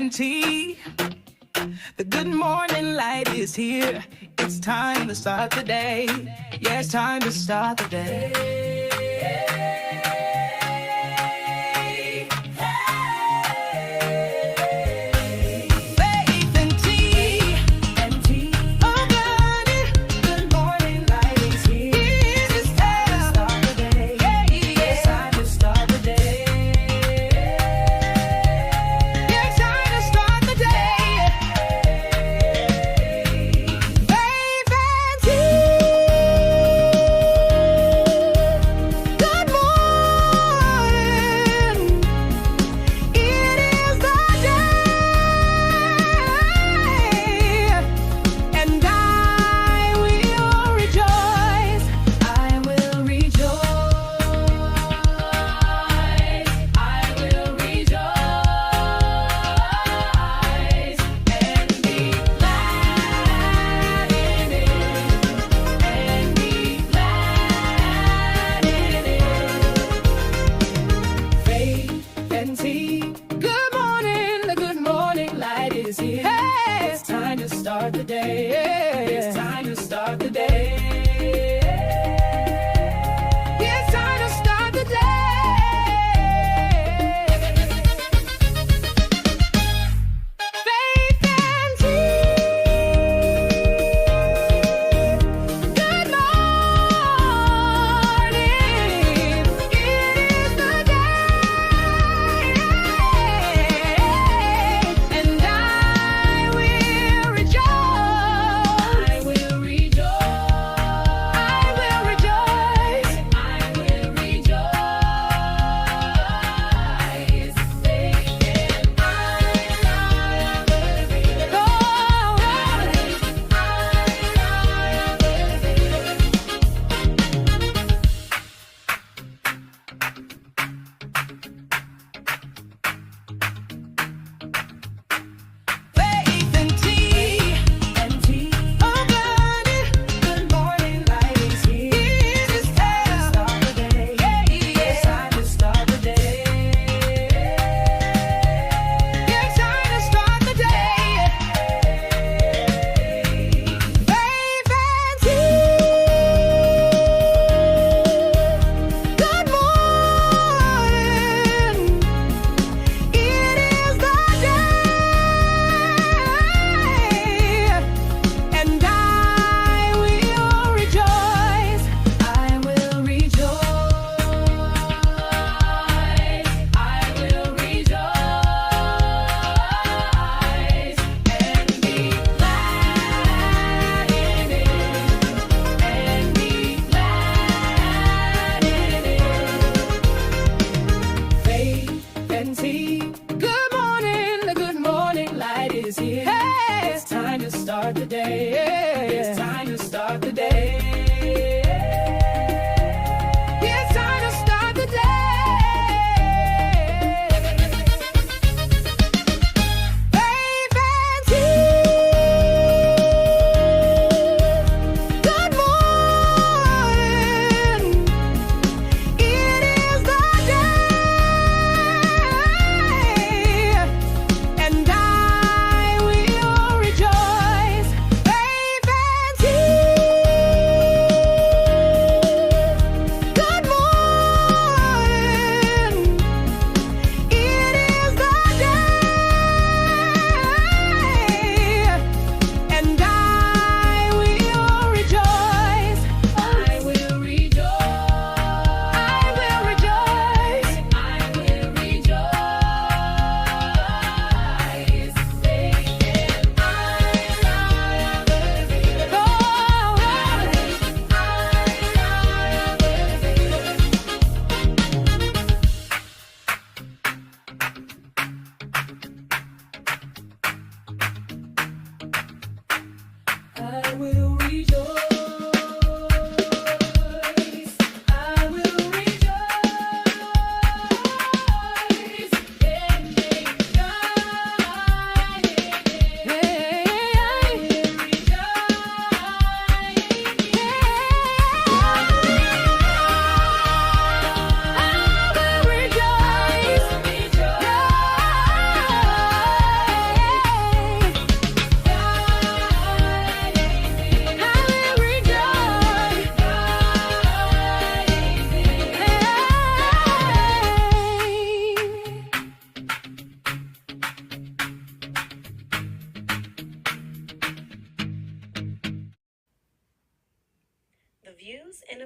and tea. The good morning light is here. It's time to start the day. Yeah, it's time to start the day. Faith and tea. Oh, buddy. Good morning light is here. It's time to start the day. Yeah, yeah. It's time to start the day. Yeah, it's time to start the day. Faith and tea. Good morning.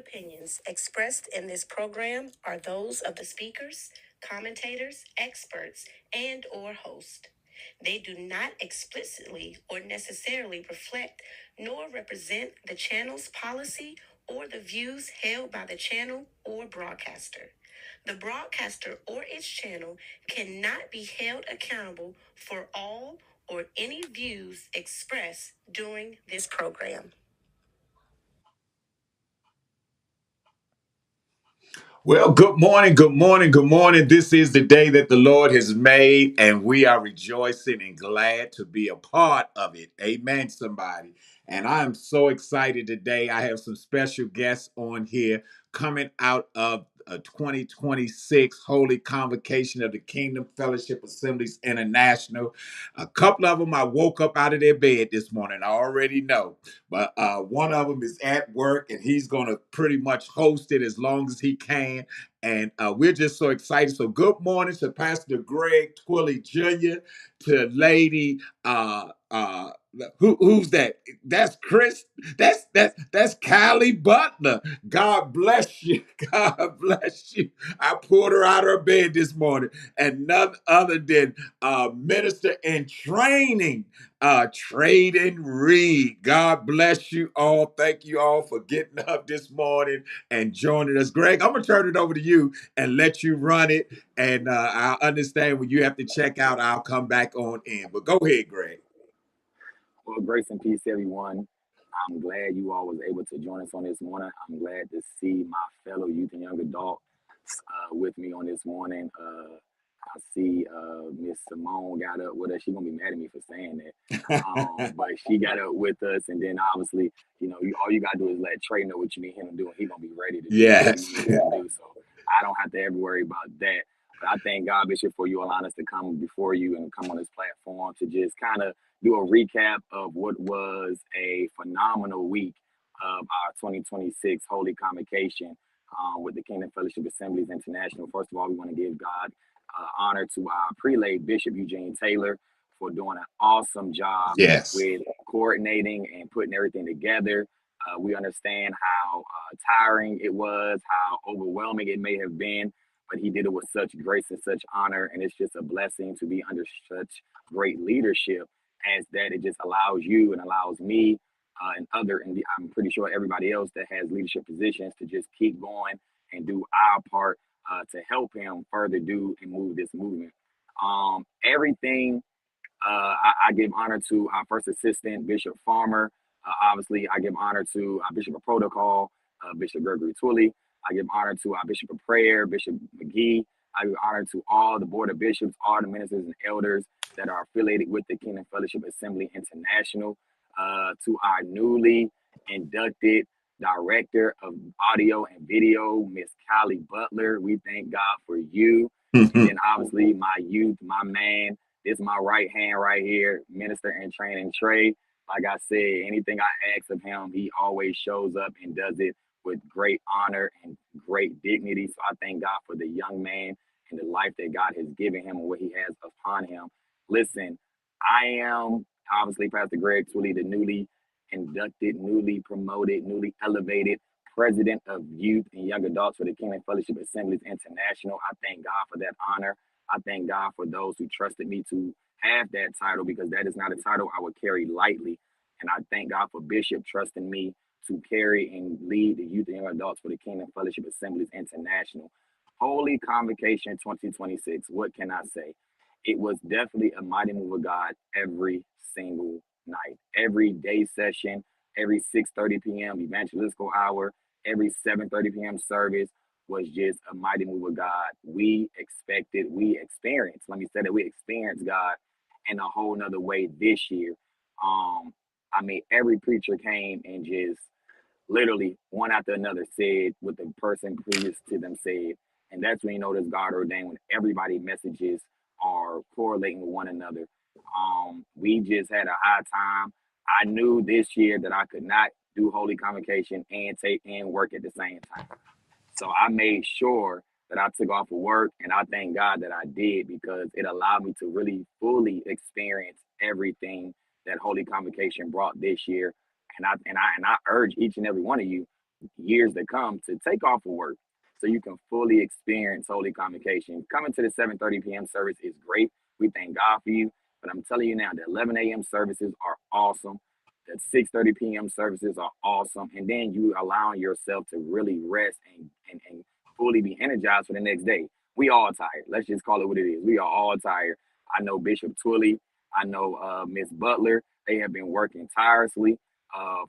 opinions expressed in this program are those of the speakers, commentators, experts, and/or host. They do not explicitly or necessarily reflect nor represent the channel's policy or the views held by the channel or broadcaster. The broadcaster or its channel cannot be held accountable for all or any views expressed during this program. Well, good morning, good morning, good morning. This is the day that the Lord has made, and we are rejoicing and glad to be a part of it. Amen, somebody. And I am so excited today. I have some special guests on here coming out of a 2026 Holy Convocation of the Kingdom Fellowship Assemblies International. A couple of them I woke up out of their bed this morning. I already know. But one of them is at work, and he's going to pretty much host it as long as he can. And we're just so excited. So good morning to Pastor Greg Twilly Jr., to Lady, who's that? That's Chris. That's Kylie Butler. God bless you. God bless you. I pulled her out of her bed this morning, and none other than minister in training, Trade Reed. God bless you all. Thank you all for getting up this morning and joining us. Greg, I'm going to turn it over to you and let you run it. And I understand when you have to check out, I'll come back on in. But go ahead, Greg. Well, grace and peace, everyone. I'm glad you all was able to join us on this morning. I'm glad to see my fellow youth and young adults with me on this morning. I see Miss Simone got up with us. She's gonna be mad at me for saying that, but she got up with us, and then obviously, all you gotta do is let Trey know what you need him to do, and he's gonna be ready to do what you Yes. need him to do. So I don't have to ever worry about that. But I thank God, Bishop, for you allowing us to come before you and come on this platform to just kind of do a recap of what was a phenomenal week of our 2026 Holy Convocation with the Kingdom Fellowship Assemblies International. First of all, we want to give God honor to our prelate, Bishop Eugene Taylor, for doing an awesome job Yes. with coordinating and putting everything together. We understand how tiring it was, how overwhelming it may have been, but he did it with such grace and such honor. And it's just a blessing to be under such great leadership as that. It just allows you and allows me and I'm pretty sure everybody else that has leadership positions to just keep going and do our part to help him further do and move this movement. Everything I give honor to our first assistant, Bishop Farmer. Obviously, I give honor to our Bishop of Protocol, Bishop Gregory Twilly. I give honor to our Bishop of Prayer, Bishop McGee. I give honor to all the Board of Bishops, all the ministers and elders that are affiliated with the Kingdom Fellowship Assembly International. To our newly inducted Director of Audio and Video, Miss Kylie Butler. We thank God for you. And then obviously my youth, my man, this is my right hand right here, Minister in Training Trey. Like I said, anything I ask of him, he always shows up and does it with great honor and great dignity. So I thank God for the young man and the life that God has given him and what he has upon him. Listen, I am obviously Pastor Greg Twilly, the newly inducted, newly promoted, newly elevated president of youth and young adults for the Kingdom Fellowship Assemblies International. I thank God for that honor. I thank God for those who trusted me to have that title, because that is not a title I would carry lightly. And I thank God for Bishop trusting me to carry and lead the youth and young adults for the Kingdom Fellowship Assemblies International. Holy Convocation 2026. What can I say? It was definitely a mighty move of God every single night. Every day session, every 6:30 p.m. evangelistical hour, every 7:30 p.m. service was just a mighty move of God. We experienced, let me say that we experienced God in a whole nother way this year. Every preacher came and just literally one after another said what the person previous to them said. And that's when you know this God ordained, when everybody messages are correlating with one another. We just had a high time. I knew this year that I could not do Holy Convocation and take and work at the same time. So I made sure that I took off of work, and I thank God that I did, because it allowed me to really fully experience everything that Holy Convocation brought this year. And I urge each and every one of you, years to come to take off of work so you can fully experience Holy Convocation. Coming to the 7:30 p.m. service is great. We thank God for you. But I'm telling you now, the 11 a.m. services are awesome. The 6:30 p.m. services are awesome. And then you allowing yourself to really rest and fully be energized for the next day. We all tired. Let's just call it what it is. We are all tired. I know Bishop Twilly. I know Miss Butler. They have been working tirelessly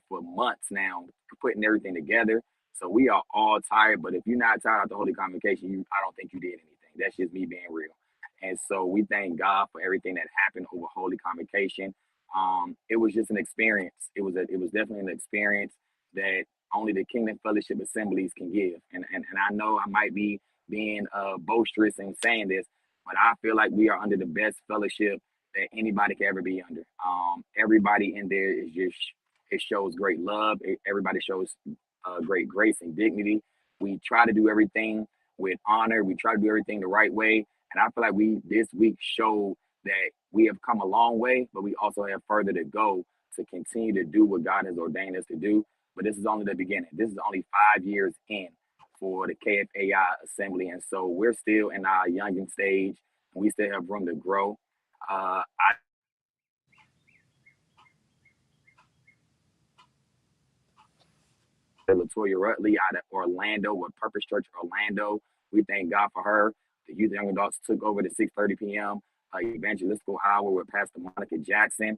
for months now, putting everything together. So we are all tired. But if you're not tired of the Holy Convocation, I don't think you did anything. That's just me being real. And so we thank God for everything that happened over Holy Convocation. It was just an experience. It was definitely an experience that only the Kingdom Fellowship Assemblies can give. And I know I might be being boisterous in saying this, but I feel like we are under the best fellowship that anybody can ever be under. Everybody in there is just, it shows great love. Everybody shows great grace and dignity. We try to do everything with honor. We try to do everything the right way. And I feel like we this week showed that we have come a long way, but we also have further to go to continue to do what God has ordained us to do. But this is only the beginning. This is only 5 years in for the KFAI assembly. And so we're still in our younging stage and we still have room to grow. I Latoya Rutley out of Orlando with Purpose Church Orlando. We thank God for her. The youth and young adults took over the 6:30 p.m. Evangelistical hour with Pastor Monica Jackson,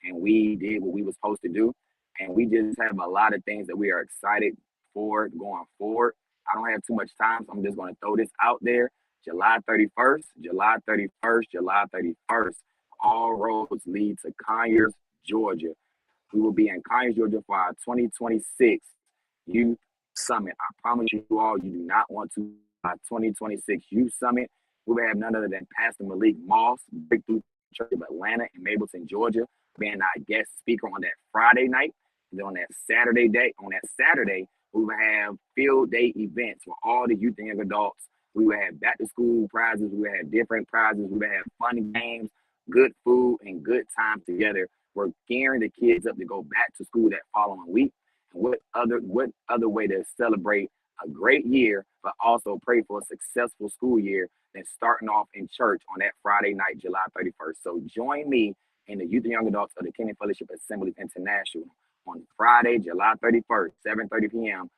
and we did what we were supposed to do. And we just have a lot of things that we are excited for going forward. I don't have too much time, so I'm just going to throw this out there. July 31st, July 31st, July 31st. All roads lead to Conyers, Georgia. We will be in Conyers, Georgia for our 2026 Youth Summit. I promise you all, you do not want to. Our 2026 Youth Summit. We will have none other than Pastor Malik Moss, Breakthrough Church of Atlanta in Mableton, Georgia, being our guest speaker on that Friday night. And then on that Saturday, we will have field day events for all the youth and young adults. We will have back to school prizes. We will have different prizes. We will have fun games, good food, and good time together. We're gearing the kids up to go back to school that following week. And what other way to celebrate a great year, but also pray for a successful school year than starting off in church on that Friday night, July 31st. So join me in the Youth and Young Adults of the Kingdom Fellowship Assemblies International on Friday, July 31st, 7:30 p.m.,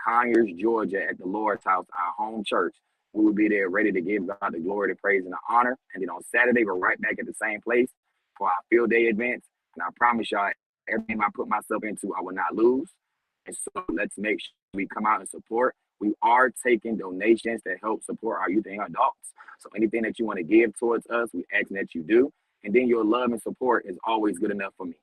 Conyers, Georgia, at the Lord's House, our home church. We will be there ready to give God the glory, the praise, and the honor. And then on Saturday, we're right back at the same place for our field day events. And I promise y'all, everything I put myself into, I will not lose. And so let's make sure we come out and support. We are taking donations to help support our youth and adults. So anything that you want to give towards us, we ask that you do. And then your love and support is always good enough for me.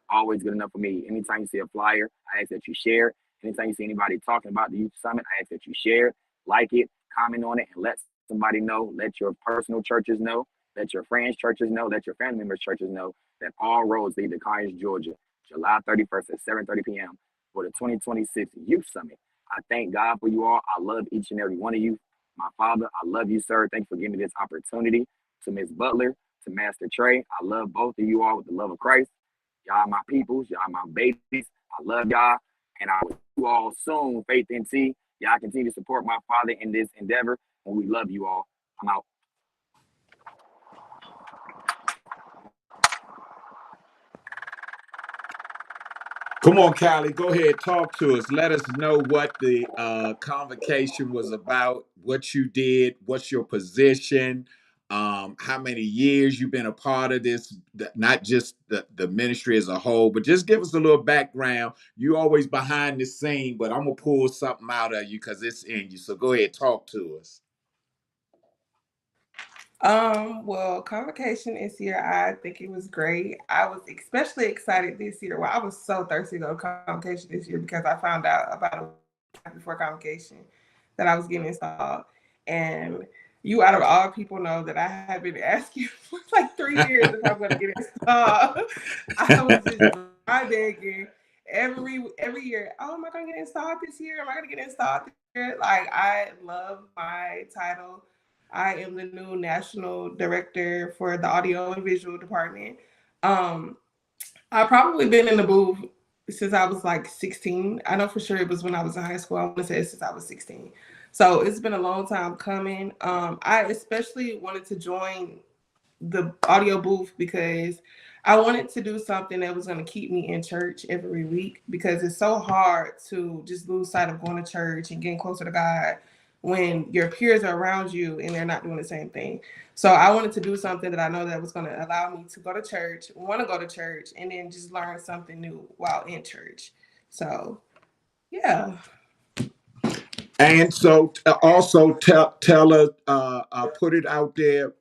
Always good enough for me. Anytime you see a flyer, I ask that you share. Anytime you see anybody talking about the Youth Summit, I ask that you share, like it, comment on it, and let somebody know. Let your personal churches know. Let your friends' churches know. Let your family members' churches know that all roads lead to Conyers, Georgia, July 31st at 7:30 p.m. for the 2026 Youth Summit. I thank God for you all. I love each and every one of you. My father, I love you, sir. Thanks for giving me this opportunity. To Miss Butler, to Master Trey, I love both of you all with the love of Christ. Y'all my peoples, y'all my babies. I love y'all. And I will see you all soon, Faith NT. Y'all continue to support my father in this endeavor. And we love you all. I'm out. Come on, Callie, go ahead, talk to us. Let us know what the convocation was about, what you did, what's your position, how many years you've been a part of this, not just the ministry as a whole, but just give us a little background. You always behind the scene, but I'm going to pull something out of you because it's in you. So go ahead, talk to us. Well, convocation this year, I think it was great. I was especially excited this year. Well, I was so thirsty to go to convocation this year because I found out about a week before convocation that I was getting installed. And you, out of all people, know that I have been asking for like 3 years if I'm going to get installed. I was just dry begging every year. Oh, am I going to get installed this year? Am I going to get installed this year? Like, I love my title. I am the new national director for the audio and visual department. I've probably been in the booth since I was like 16. I know for sure it was when I was in high school. I want to say since I was 16. So it's been a long time coming. I especially wanted to join the audio booth because I wanted to do something that was going to keep me in church every week, because it's so hard to just lose sight of going to church and getting closer to God when your peers are around you and they're not doing the same thing. So I wanted to do something that I know that was going to allow me to go to church, want to go to church, and then just learn something new while in church. So yeah. And so also tell us, put it out there,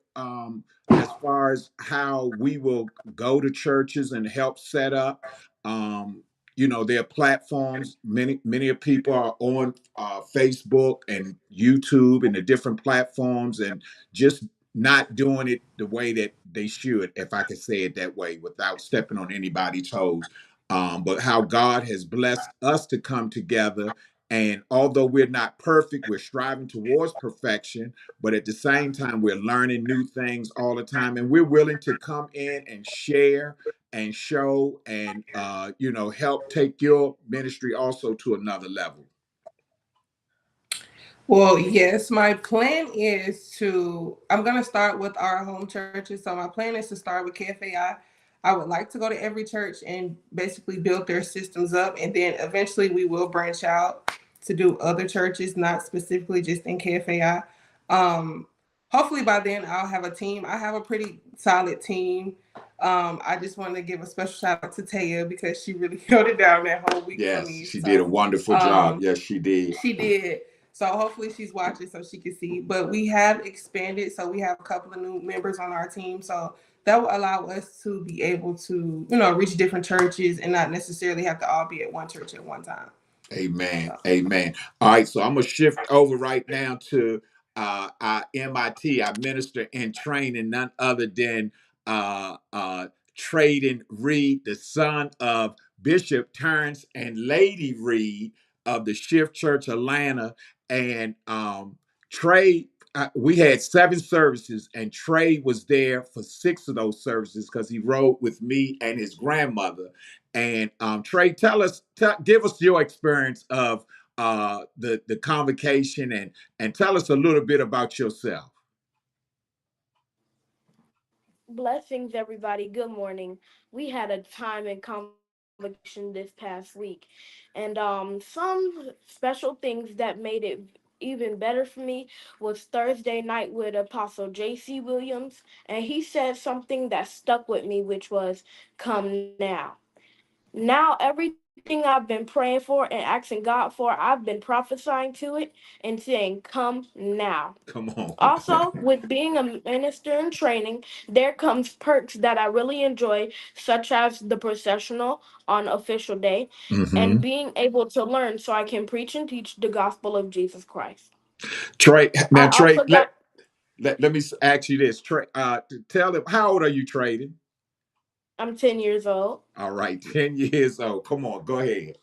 as far as how we will go to churches and help set up. Um, there are platforms. Many of people are on Facebook and YouTube and the different platforms, and just not doing it the way that they should, if I could say it that way, without stepping on anybody's toes. But how God has blessed us to come together, and although we're not perfect, we're striving towards perfection. But at the same time, we're learning new things all the time. And we're willing to come in and share and show and, help take your ministry also to another level. Well, yes, my plan is I'm going to start with our home churches. So, my plan is to start with KFAI. I would like to go to every church and basically build their systems up. And then eventually we will branch out to do other churches, not specifically just in KFAI. Um, Hopefully by then I'll have a team. I have a pretty solid team. I just want to give a special shout out to Taya because she really held it down that whole week for Yes, me. she did a So, wonderful job. um, Yes, she did. she did. So hopefully she's watching so she can see. But we have expanded, so we have a couple of new members on our team. So that will allow us to be able to, reach different churches and not necessarily have to all be at one church at one time. Amen. So Amen. All right. So I'm going to shift over right now to our MIT, our minister in training, none other than Traden Reed, the son of Bishop Terrence and Lady Reed of the Shift Church Atlanta. And Trey, we had 7 services, and Trey was there for 6 of those services because he rode with me and his grandmother. And Trey, give us your experience of the convocation, and tell us a little bit about yourself. Blessings, everybody. Good morning. We had a time in convocation this past week, and some special things that made it even better for me was Thursday night with Apostle J.C. Williams, and he said something that stuck with me, which was, "Come now." Now, everything I've been praying for and asking God for, I've been prophesying to it and saying, "Come now." Come on. Also, with being a minister in training, there comes perks that I really enjoy, such as the processional on official day and Hmm. being able to learn so I can preach and teach the gospel of Jesus Christ. Trey, now I Trey, also got, let me ask you this. Trey, tell them, how old are you, trading? I'm 10 years old. All right, 10 years old. Come on, go ahead.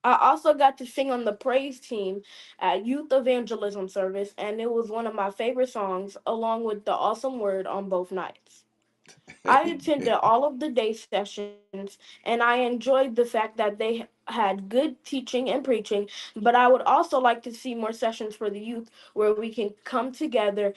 I also got to sing on the praise team at youth evangelism service, and it was one of my favorite songs, along with the awesome word on both nights. I attended all of the day sessions and I enjoyed the fact that they had good teaching and preaching, but I would also like to see more sessions for the youth where we can come together,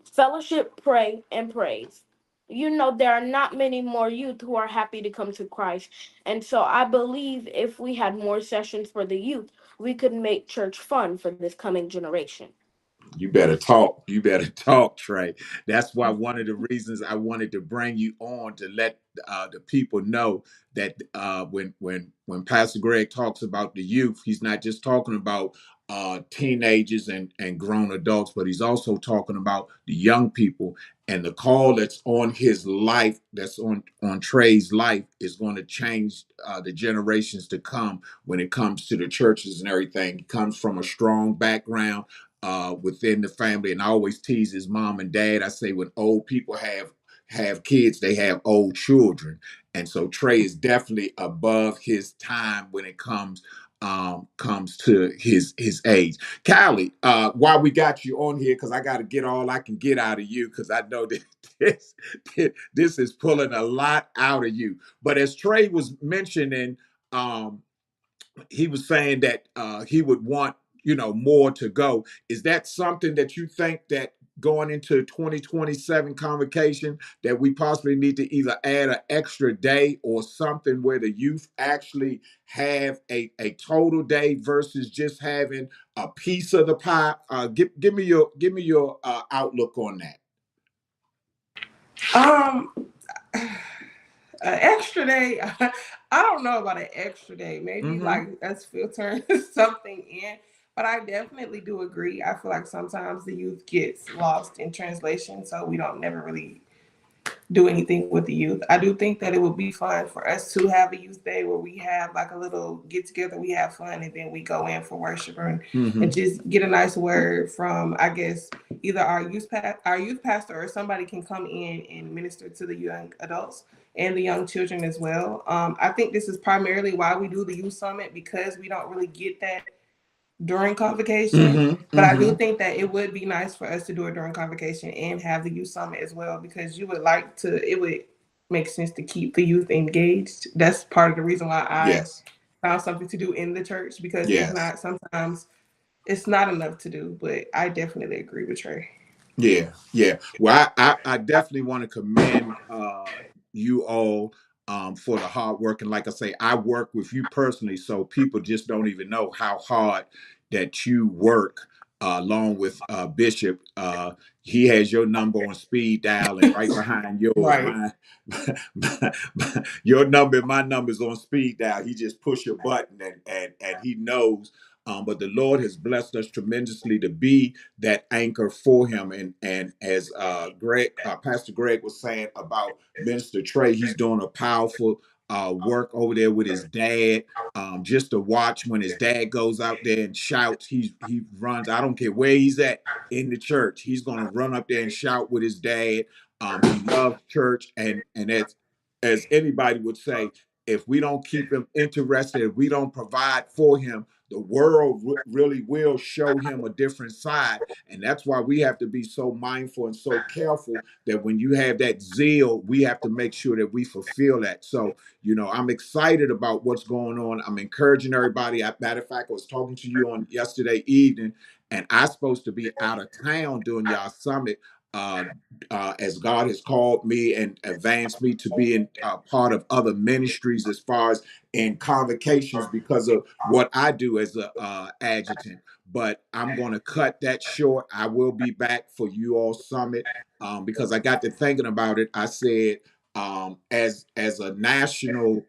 fellowship, pray, and praise. There are not many more youth who are happy to come to Christ. And so I believe if we had more sessions for the youth, we could make church fun for this coming generation. You better talk. You better talk, Trey. That's why one of the reasons I wanted to bring you on, to let the people know that when Pastor Greg talks about the youth, he's not just talking about teenagers and grown adults, but he's also talking about the young people, and the call that's on his life, that's on Trey's life, is going to change the generations to come when it comes to the churches and everything. He comes from a strong background within the family. And I always tease his mom and dad. I say, when old people have kids, they have old children. And so Trey is definitely above his time when it comes comes to his age. Callie, while we got you on here, because I got to get all I can get out of you, because I know that this this is pulling a lot out of you. But as Trey was mentioning, um, he was saying that he would want more to go. Is that something that you think that going into 2027 convocation that we possibly need to either add an extra day or something where the youth actually have a total day versus just having a piece of the pie? Give me your outlook on that. Um, an extra day. I don't know about an extra day. Maybe Mm-hmm. like us filtering something in. But I definitely do agree. I feel like sometimes the youth gets lost in translation, so we don't never really do anything with the youth. I do think that it would be fun for us to have a youth day where we have like a little get together, we have fun, and then we go in for worship and Mm-hmm. just get a nice word from, I guess, either our youth pastor, or somebody can come in and minister to the young adults and the young children as well. I think this is primarily why we do the youth summit, because we don't really get that during convocation. Mm-hmm. But I do Mm-hmm. think that it would be nice for us to do it during convocation and have the youth summit as well, because it would make sense to keep the youth engaged. That's part of the reason why I Yes. found something to do in the church, because if Yes. not, sometimes it's not enough to do. But I definitely agree with Trey. Yeah, yeah. Well, I definitely want to commend you all for the hard work. And like I say, I work with you personally, so people just don't even know how hard that you work along with Bishop. He has your number on speed dial, and right behind yours, Right. mine, your number and my number's on speed dial. He just push a button, and he knows. But the Lord has blessed us tremendously to be that anchor for him. And as Pastor Greg was saying about Minister Trey, he's doing a powerful work over there with his dad. Just to watch when his dad goes out there and shouts, he runs. I don't care where he's at in the church, he's gonna run up there and shout with his dad. He loves church, and as anybody would say, if we don't keep him interested, if we don't provide for him, the world really will show him a different side. And that's why we have to be so mindful and so careful that when you have that zeal, we have to make sure that we fulfill that. So, I'm excited about what's going on. I'm encouraging everybody. Matter of fact, I was talking to you on yesterday evening, and I'm supposed to be out of town doing y'all summit. Uh, as God has called me and advanced me to be in part of other ministries as far as in convocations because of what I do as a adjutant. But I'm going to cut that short. I will be back for you all summit because I got to thinking about it. I said, as a national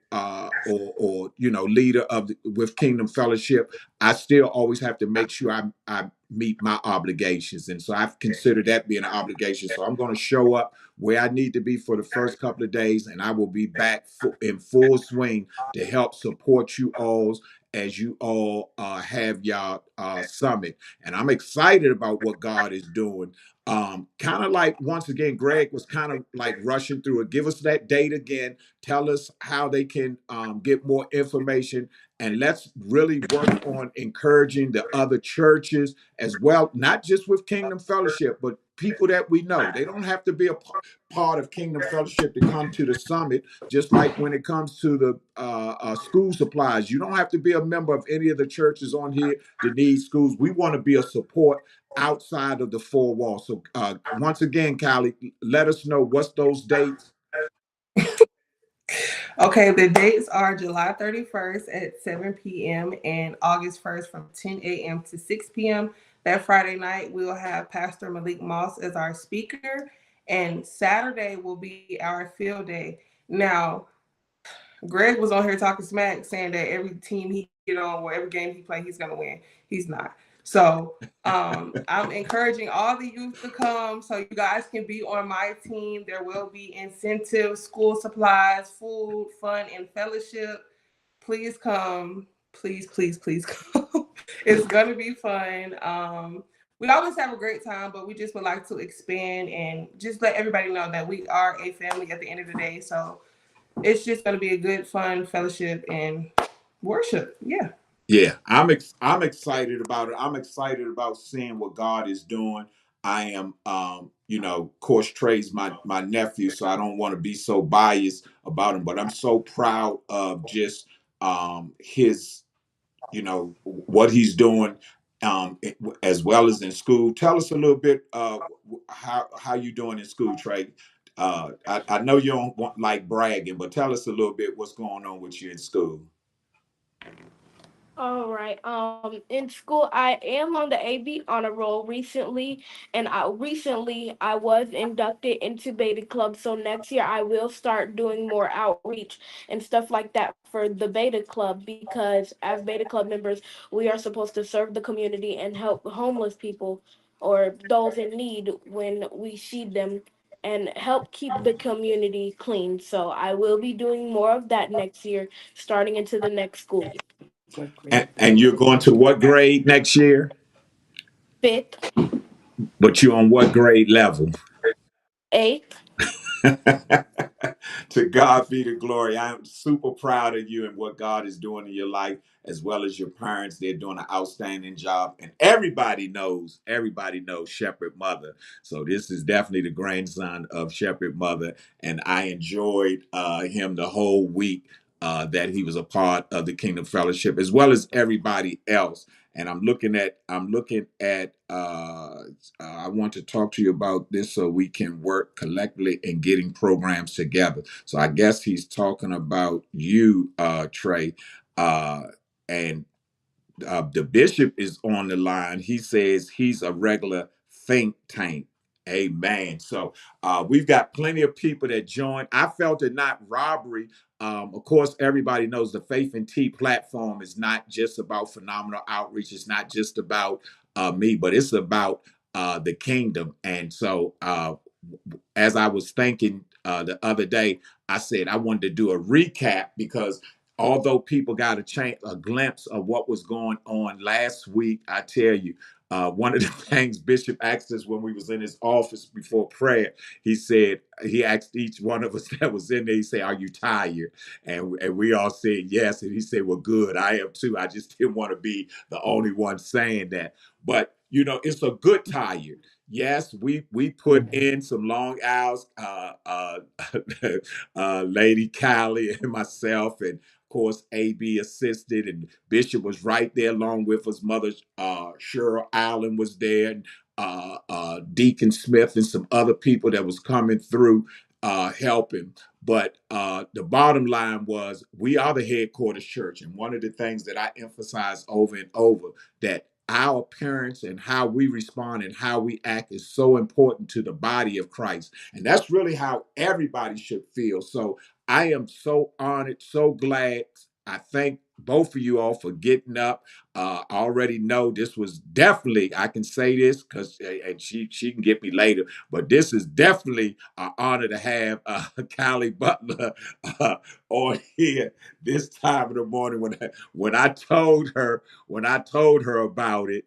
or leader with Kingdom Fellowship, I still always have to make sure I meet my obligations, and so I've considered that being an obligation. So I'm going to show up where I need to be for the first couple of days, and I will be back in full swing to help support you all as you all have your summit. And I'm excited about what God is doing. Kind of like, once again, Greg was kind of like rushing through it. Give us that date again. Tell us how they can get more information. And let's really work on encouraging the other churches as well, not just with Kingdom Fellowship, but people that we know. They don't have to be a part of Kingdom Fellowship to come to the summit. Just like when it comes to the school supplies, you don't have to be a member of any of the churches on here to need schools. We want to be a support outside of the four walls. So once again, Callie, let us know what's those dates. Okay, the dates are July 31st at 7 p.m. and August 1st from 10 a.m. to 6 p.m. That Friday night, we'll have Pastor Malik Moss as our speaker, and Saturday will be our field day. Now, Greg was on here talking smack, saying that every team he get on or every game he play, he's gonna win. He's not. So I'm encouraging all the youth to come so you guys can be on my team. There will be incentives, school supplies, food, fun, and fellowship. Please come. Please, please, please come. It's gonna be fun. We always have a great time, but we just would like to expand and just let everybody know that we are a family at the end of the day. So it's just going to be a good, fun fellowship and worship. Yeah. Yeah, I'm excited about it. I'm excited about seeing what God is doing. I am, of course, Trey's my nephew, so I don't want to be so biased about him, but I'm so proud of just his, what he's doing, as well as in school. Tell us a little bit how you doing in school, Trey. I know you don't want like bragging, but tell us a little bit what's going on with you in school. All right. In school, I am on the AB honor roll recently, and I was inducted into Beta Club. So next year, I will start doing more outreach and stuff like that for the Beta Club, because as Beta Club members, we are supposed to serve the community and help homeless people or those in need when we see them, and help keep the community clean. So I will be doing more of that next year, starting into the next school year. And you're going to what grade next year? Fifth, But you're on what grade level? eighth. To God be the glory. I'm super proud of you and what God is doing in your life, as well as your parents. They're doing an outstanding job. And everybody knows Shepherd Mother. So this is definitely the grandson of Shepherd Mother. And I enjoyed him the whole week that he was a part of the Kingdom Fellowship, as well as everybody else. And I want to talk to you about this so we can work collectively in getting programs together. So I guess he's talking about you, Trey. Uh, and the bishop is on the line. He says he's a regular think tank. Amen. So we've got plenty of people that join. I felt it not robbery. Of course, everybody knows the Faith and Tea platform is not just about phenomenal outreach. It's not just about me, but it's about the kingdom. And so as I was thinking the other day, I said I wanted to do a recap, because although people got a glimpse of what was going on last week, I tell you, one of the things Bishop asked us when we was in his office before prayer, he asked each one of us that was in there, he said, "Are you tired?" And we all said yes. And he said, "Well, good, I am too. I just didn't want to be the only one saying that." But it's a good tired. Yes, we put in some long hours, Lady Callie and myself, and of course AB assisted, and Bishop was right there along with us. Mother Cheryl Allen was there, and Deacon Smith and some other people that was coming through helping. But the bottom line was, we are the headquarters church, and one of the things that I emphasize over and over, that our appearance and how we respond and how we act is so important to the body of Christ. And that's really how everybody should feel. So I am so honored, so glad. I thank both of you all for getting up. I already know this was definitely, I can say this because, and she can get me later, but this is definitely an honor to have Callie Butler on here this time of the morning. When I told her about it,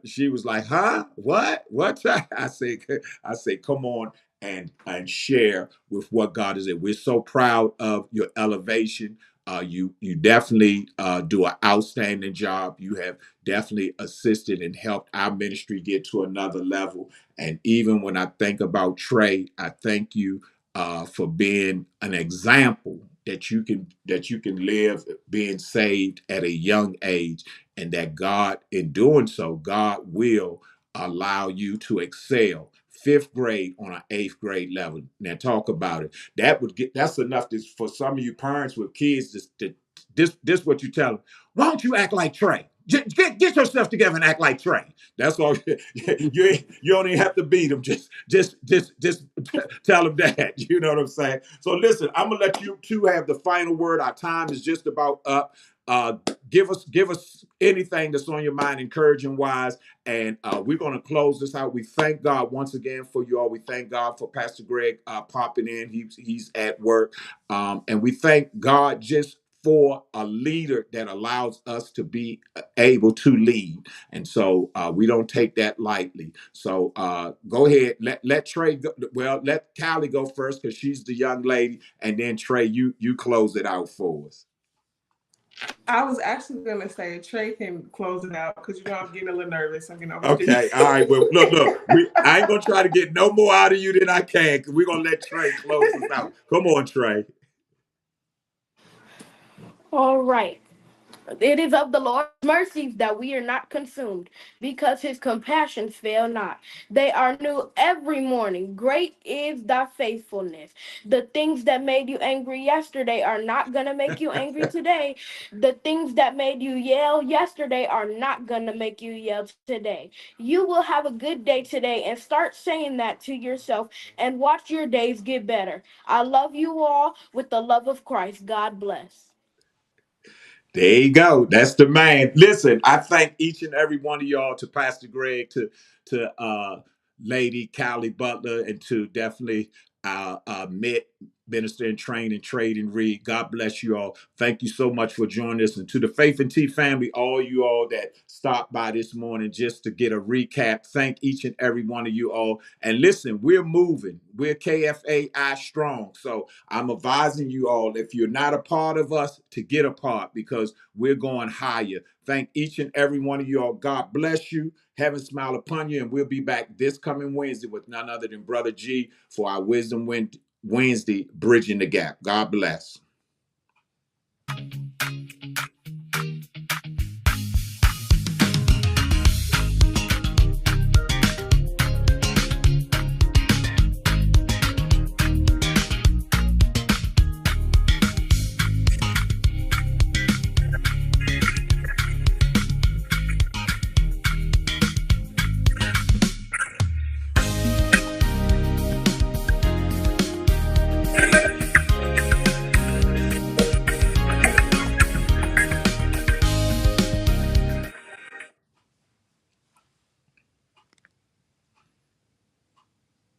she was like, "Huh? What?" I say, "Come on and share with what God is in." We're so proud of your elevation. You definitely do an outstanding job. You have definitely assisted and helped our ministry get to another level. And even when I think about Trey, I thank you for being an example that you can live being saved at a young age, and that God, in doing so, God will allow you to excel. Fifth grade on an eighth grade level. Now talk about it. That's enough for some of you parents with kids. This what you tell them. Why don't you act like Trey? Get yourself together and act like Trey. That's all. You don't even have to beat them. Just tell them that. You know what I'm saying? So listen, I'm gonna let you two have the final word. Our time is just about up. Uh, give us anything that's on your mind, encouraging wise, and we're going to close this out. We thank God once again for you all. We thank God for Pastor Greg popping in. He's at work, and we thank God just for a leader that allows us to be able to lead, and so we don't take that lightly. So go ahead, let Trey go. Well, let Callie go first because she's the young lady, and then Trey, you close it out for us. I was actually gonna say Trey can close it out because I'm getting a little nervous. I'm getting Okay, overstimulated. all right. Well, look. I ain't gonna try to get no more out of you than I can, because we're gonna let Trey close us out. Come on, Trey. All right. It is of the Lord's mercies that we are not consumed, because his compassions fail not. They are new every morning. Great is thy faithfulness. The things that made you angry yesterday are not going to make you angry today. The things that made you yell yesterday are not going to make you yell today. You will have a good day today, and start saying that to yourself and watch your days get better. I love you all with the love of Christ. God bless. There you go. That's the man. Listen, I thank each and every one of y'all, to Pastor Greg, to Lady Callie Butler, and to definitely Mitt, Minister in Train and Trade and Read. God bless you all. Thank you so much for joining us. And to the Faith and Tea family, all you all that stopped by this morning just to get a recap, thank each and every one of you all. And listen, we're moving. We're KFAI strong. So I'm advising you all, if you're not a part of us, to get a part, because we're going higher. Thank each and every one of you all. God bless you. Heaven smile upon you. And we'll be back this coming Wednesday with none other than Brother G for our Wisdom Wednesday, Bridging the Gap. God bless.